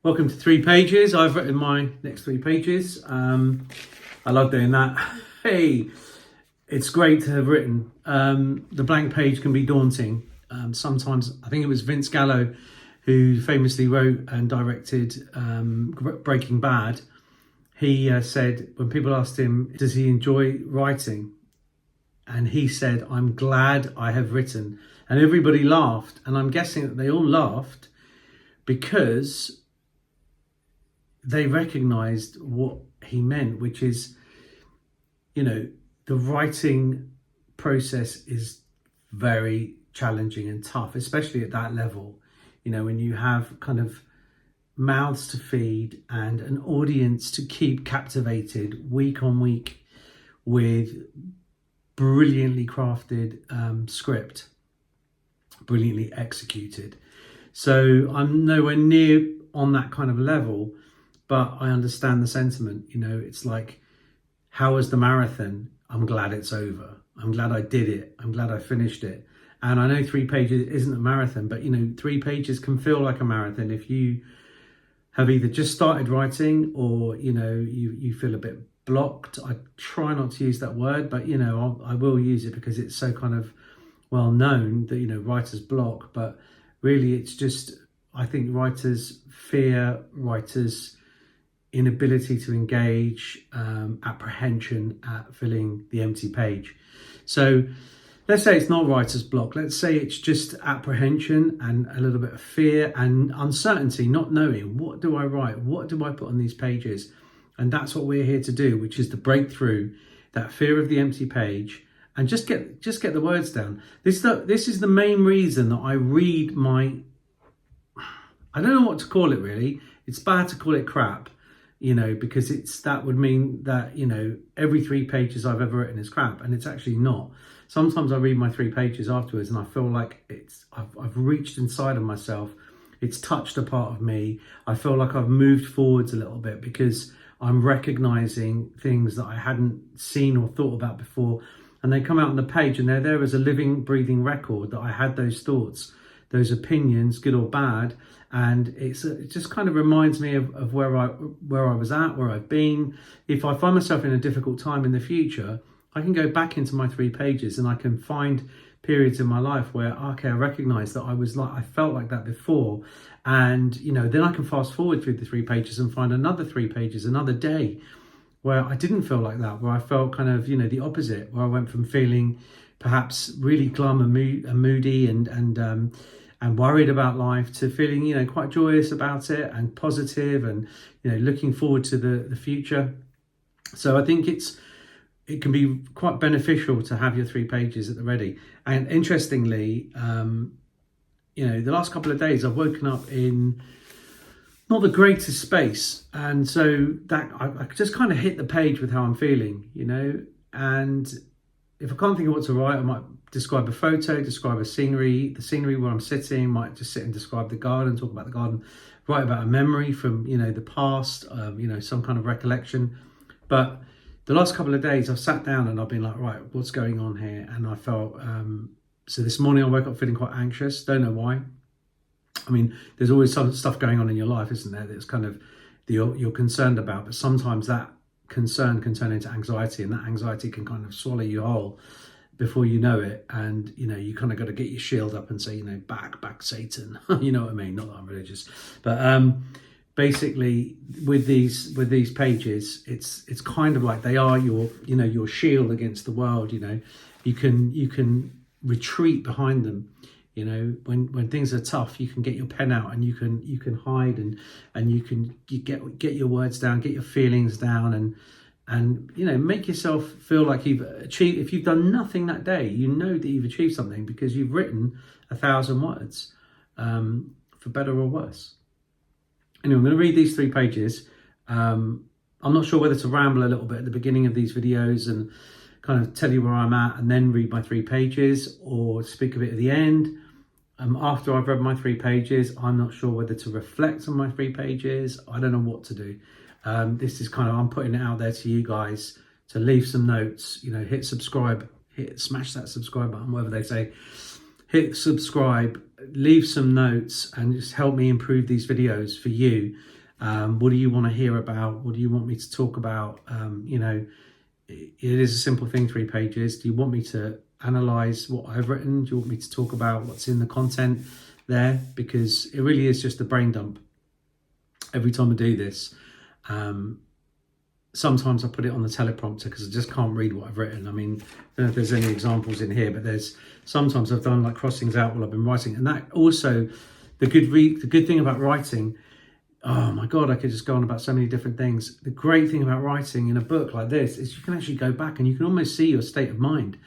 Welcome to 3 pages. I've written my next 3 pages. I love doing that. Hey, it's great to have written. The blank page can be daunting. Sometimes, I think it was Vince Gallo who famously wrote and directed Breaking Bad. He said, when people asked him, does he enjoy writing? And he said, I'm glad I have written. And everybody laughed. And I'm guessing that they all laughed because they recognized what he meant, which is, the writing process is very challenging and tough, especially at that level. When you have kind of mouths to feed and an audience to keep captivated week on week with brilliantly crafted script, brilliantly executed. So I'm nowhere near on that kind of level, but I understand the sentiment. It's like, how was the marathon? I'm glad it's over. I'm glad I did it. I'm glad I finished it. And I know 3 pages isn't a marathon, but 3 pages can feel like a marathon if you have either just started writing or you feel a bit blocked. I try not to use that word, but I will use it because it's so kind of well known that writer's block. But really, it's just, I think writers fear, writers' inability to engage, apprehension at filling the empty page. So let's say it's not writer's block. Let's say it's just apprehension and a little bit of fear and uncertainty, not knowing, what do I write? What do I put on these pages? And that's what we're here to do, which is to break through that fear of the empty page and just get the words down. This is the main reason that I read I don't know what to call it really. It's bad to call it crap, because that would mean that, every 3 pages I've ever written is crap, and it's actually not. Sometimes I read my 3 pages afterwards and I feel like I've reached inside of myself. It's touched a part of me. I feel like I've moved forwards a little bit because I'm recognizing things that I hadn't seen or thought about before. And they come out on the page and they're there as a living, breathing record that I had those thoughts, those opinions, good or bad. And it just kind of reminds me of where I was at, where I've been. If I find myself in a difficult time in the future, I can go back into my 3 pages and I can find periods in my life where, okay, I recognize that I felt like that before. And, then I can fast forward through the 3 pages and find another 3 pages, another day where I didn't feel like that, where I felt kind of, the opposite, where I went from feeling perhaps really glum and moody and worried about life to feeling, quite joyous about it and positive and, looking forward to the future. So I think it can be quite beneficial to have your 3 pages at the ready. And interestingly, the last couple of days I've woken up in not the greatest space. And so that I just kind of hit the page with how I'm feeling, and if I can't think of what to write, I might describe a photo, describe the scenery where I'm sitting, might just sit and describe the garden, talk about the garden, write about a memory from, the past, some kind of recollection. But the last couple of days I've sat down and I've been like, right, what's going on here? And I felt, so this morning I woke up feeling quite anxious. Don't know why. I mean, there's always some stuff going on in your life, isn't there? That's kind of you're concerned about, but sometimes that concern can turn into anxiety, and that anxiety can kind of swallow you whole before you know it. And you kind of got to get your shield up and say, back Satan. You know what I mean? Not that I'm religious, but basically with these pages, it's kind of like they are your shield against the world. You can retreat behind them. When things are tough, you can get your pen out and you can hide and you get your words down, get your feelings down, and make yourself feel like you've achieved. If you've done nothing that day, that you've achieved something because you've written 1,000 words, for better or worse. Anyway, I'm going to read these 3 pages. I'm not sure whether to ramble a little bit at the beginning of these videos and kind of tell you where I'm at and then read my 3 pages, or speak of it at the end. After I've read my 3 pages, I'm not sure whether to reflect on my 3 pages. I don't know what to do. This is kind of, I'm putting it out there to you guys to leave some notes, hit subscribe, smash that subscribe button, whatever they say. Hit subscribe leave some notes and just help me improve these videos for you. What do you want to hear about? What do you want me to talk about? You know, it is a simple thing, 3 pages. Do you want me to analyze what I've written? Do you want me to talk about what's in the content there? Because it really is just a brain dump every time I do this. Sometimes I put it on the teleprompter because I just can't read what I've written. I mean, I don't know if there's any examples in here, but there's sometimes I've done like crossings out while I've been writing. And that also, the good thing about writing, oh my God, I could just go on about so many different things. The great thing about writing in a book like this is you can actually go back and you can almost see your state of mind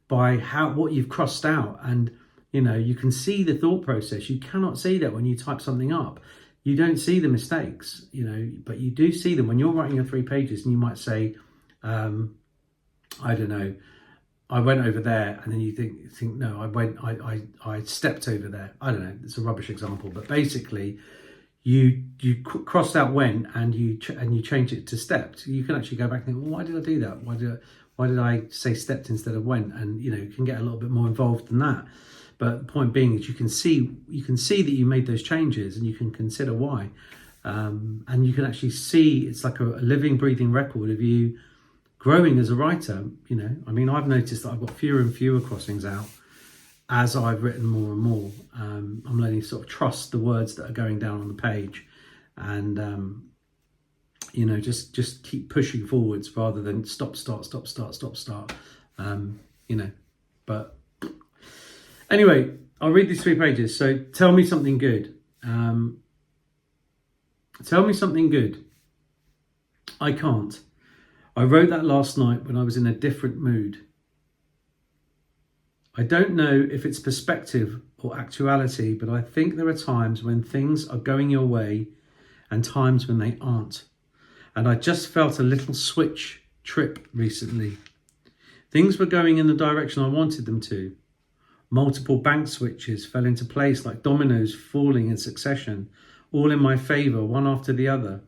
by what you've crossed out. And, you know, you can see the thought process. You cannot see that when you type something up. You don't see the mistakes, you know, but you do see them when you're writing your 3 pages, and you might say, I don't know, I went over there, and then you think no, I stepped over there. I don't know, it's a rubbish example, but basically you crossed out went and you change it to stepped. You can actually go back and think, well, why did I do that? Why did I say stepped instead of went? And, you know, you can get a little bit more involved than that. But the point being is you can see that you made those changes, and you can consider why. And you can actually see it's like a living, breathing record of you growing as a writer. You know, I mean, I've noticed that I've got fewer and fewer crossings out as I've written more and more. I'm learning to sort of trust the words that are going down on the page, and you know, just keep pushing forwards rather than stop, start. You know, but. Anyway, I'll read these 3 pages. So tell me something good. Tell me something good. I can't. I wrote that last night when I was in a different mood. I don't know if it's perspective or actuality, but I think there are times when things are going your way and times when they aren't. And I just felt a little switch trip recently. Things were going in the direction I wanted them to. Multiple bank switches fell into place like dominoes falling in succession, all in my favour, one after the other.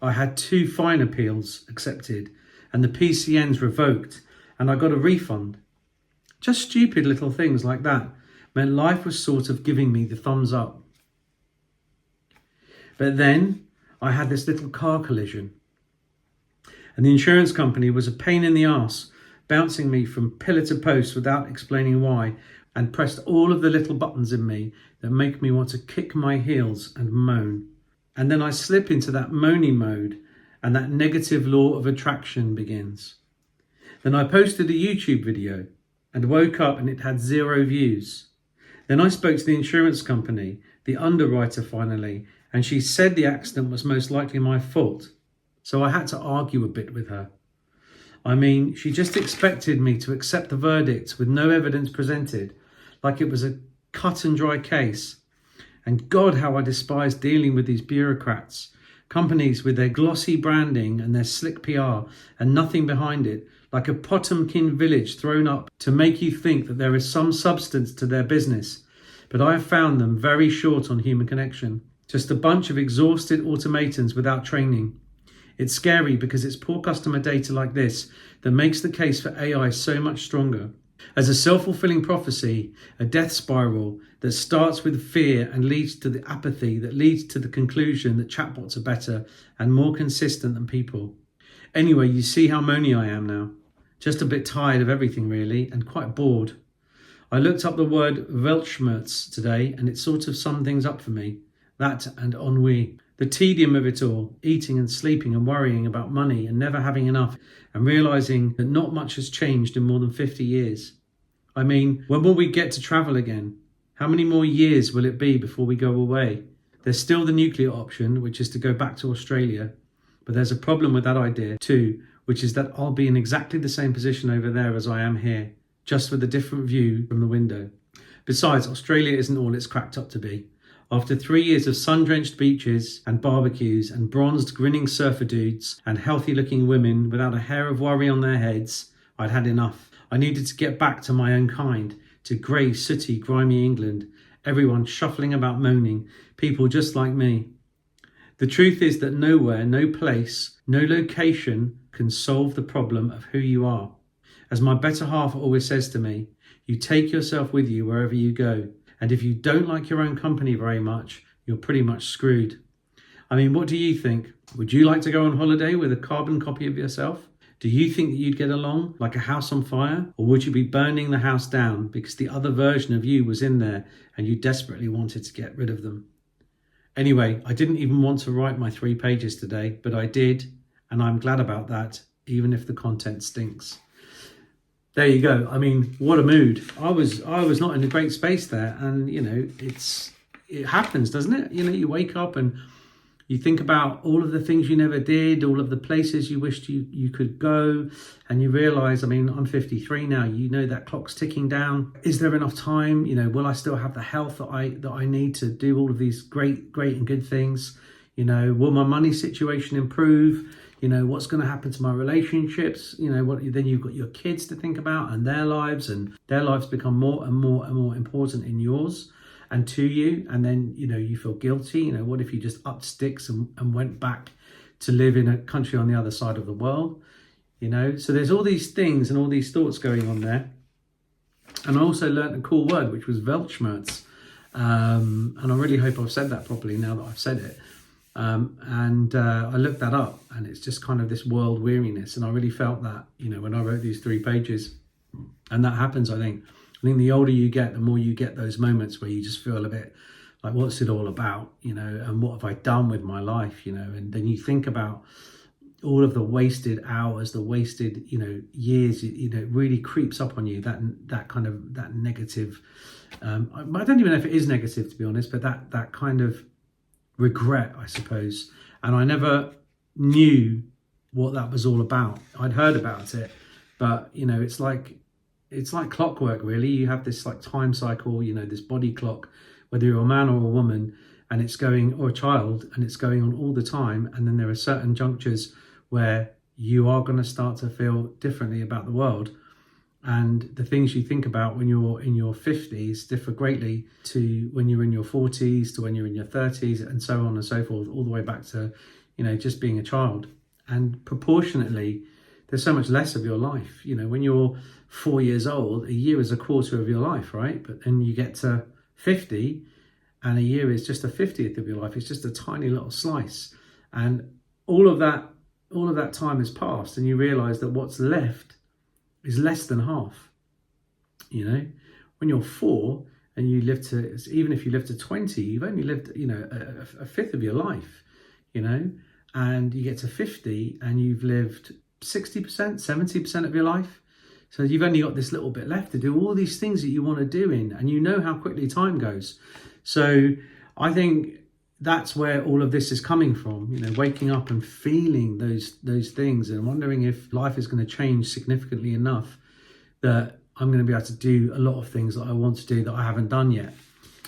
I had 2 fine appeals accepted and the PCNs revoked, and I got a refund. Just stupid little things like that meant life was sort of giving me the thumbs up. But then I had this little car collision, and the insurance company was a pain in the arse, bouncing me from pillar to post without explaining why, and pressed all of the little buttons in me that make me want to kick my heels and moan. And then I slip into that moany mode, and that negative law of attraction begins. Then I posted a YouTube video and woke up and it had 0 views. Then I spoke to the insurance company, the underwriter finally, and she said the accident was most likely my fault. So I had to argue a bit with her. I mean, she just expected me to accept the verdict with no evidence presented, like it was a cut and dry case. And God, how I despise dealing with these bureaucrats, companies with their glossy branding and their slick PR and nothing behind it, like a Potemkin village thrown up to make you think that there is some substance to their business. But I have found them very short on human connection, just a bunch of exhausted automatons without training. It's scary because it's poor customer data like this that makes the case for AI so much stronger. As a self-fulfilling prophecy, a death spiral that starts with fear and leads to the apathy that leads to the conclusion that chatbots are better and more consistent than people. Anyway, you see how moany I am now. Just a bit tired of everything really, and quite bored. I looked up the word Weltschmerz today, and it sort of summed things up for me. That and ennui. The tedium of it all, eating and sleeping and worrying about money and never having enough, and realising that not much has changed in more than 50 years. I mean, when will we get to travel again? How many more years will it be before we go away? There's still the nuclear option, which is to go back to Australia. But there's a problem with that idea too, which is that I'll be in exactly the same position over there as I am here, just with a different view from the window. Besides, Australia isn't all it's cracked up to be. After 3 years of sun-drenched beaches and barbecues and bronzed grinning surfer dudes and healthy-looking women without a hair of worry on their heads, I'd had enough. I needed to get back to my own kind, to grey, sooty, grimy England, everyone shuffling about moaning, people just like me. The truth is that nowhere, no place, no location can solve the problem of who you are. As my better half always says to me, You take yourself with you wherever you go. And if you don't like your own company very much, you're pretty much screwed. I mean, what do you think? Would you like to go on holiday with a carbon copy of yourself? Do you think that you'd get along like a house on fire? Or would you be burning the house down because the other version of you was in there and you desperately wanted to get rid of them? Anyway, I didn't even want to write my 3 pages today, but I did. And I'm glad about that, even if the content stinks. There you go. I mean, what a mood. I was not in a great space there. And, you know, it happens, doesn't it? You know, you wake up and you think about all of the things you never did, all of the places you wished you could go, and you realise, I mean, I'm 53 now, you know that clock's ticking down. Is there enough time? You know, will I still have the health that I need to do all of these great and good things? You know, will my money situation improve? You know, what's going to happen to my relationships? You know, then you've got your kids to think about and their lives become more and more important in yours and to you. And then, you know, you feel guilty. You know, what if you just upped sticks and went back to live in a country on the other side of the world? You know, so there's all these things and all these thoughts going on there. And I also learned a cool word, which was Weltschmerz. And I really hope I've said that properly now that I've said it. I looked that up, and it's just kind of this world weariness. And I really felt that, you know, when I wrote these 3 pages. And that happens, I think the older you get, the more you get those moments where you just feel a bit like, what's it all about, you know, and what have I done with my life, you know? And then you think about all of the wasted hours, the wasted, you know, years, you know, it really creeps up on you, that kind of, that negative, I don't even know if it is negative, to be honest, but that kind of regret, I suppose. And I never knew what that was all about. I'd heard about it, but, you know, it's like clockwork, really. You have this like time cycle, you know, this body clock, whether you're a man or a woman, and it's going, or a child, and it's going on all the time. And then there are certain junctures where you are going to start to feel differently about the world. And the things you think about when you're in your 50s differ greatly to when you're in your 40s, to when you're in your 30s, and so on and so forth, all the way back to, you know, just being a child. And proportionately, there's so much less of your life. You know, when you're 4 years old, a year is a quarter of your life, right? But then you get to 50 and a year is just a 50th of your life. It's just a tiny little slice. And all of that time has passed, and you realize that what's left is less than half. You know, when you're 4 and you live to, even if you live to 20, you've only lived, you know, a fifth of your life, you know, and you get to 50 and you've lived 60%, 70% of your life. So you've only got this little bit left to do all these things that you want to do in, and you know how quickly time goes. So I think that's where all of this is coming from, you know, waking up and feeling those things and wondering if life is going to change significantly enough that I'm going to be able to do a lot of things that I want to do that I haven't done yet.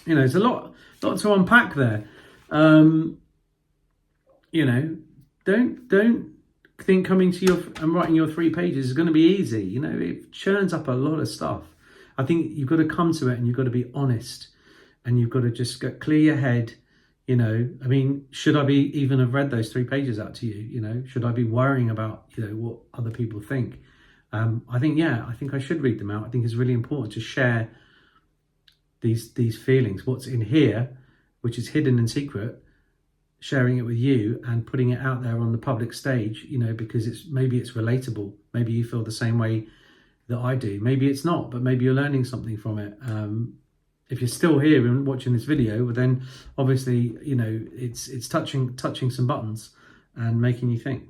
You know, there's a lot to unpack there. You know, don't think coming to your and writing your 3 pages is going to be easy. You know, it churns up a lot of stuff. I think you've got to come to it and you've got to be honest, and you've got to just clear your head. You know, I mean, should I be even have read those 3 pages out to you? You know, should I be worrying about, you know, what other people think? I think I should read them out. I think it's really important to share these feelings, what's in here, which is hidden and secret, sharing it with you and putting it out there on the public stage, you know, because maybe it's relatable. Maybe you feel the same way that I do. Maybe it's not, but maybe you're learning something from it. If you're still here and watching this video, well, then obviously, you know, it's touching some buttons and making you think.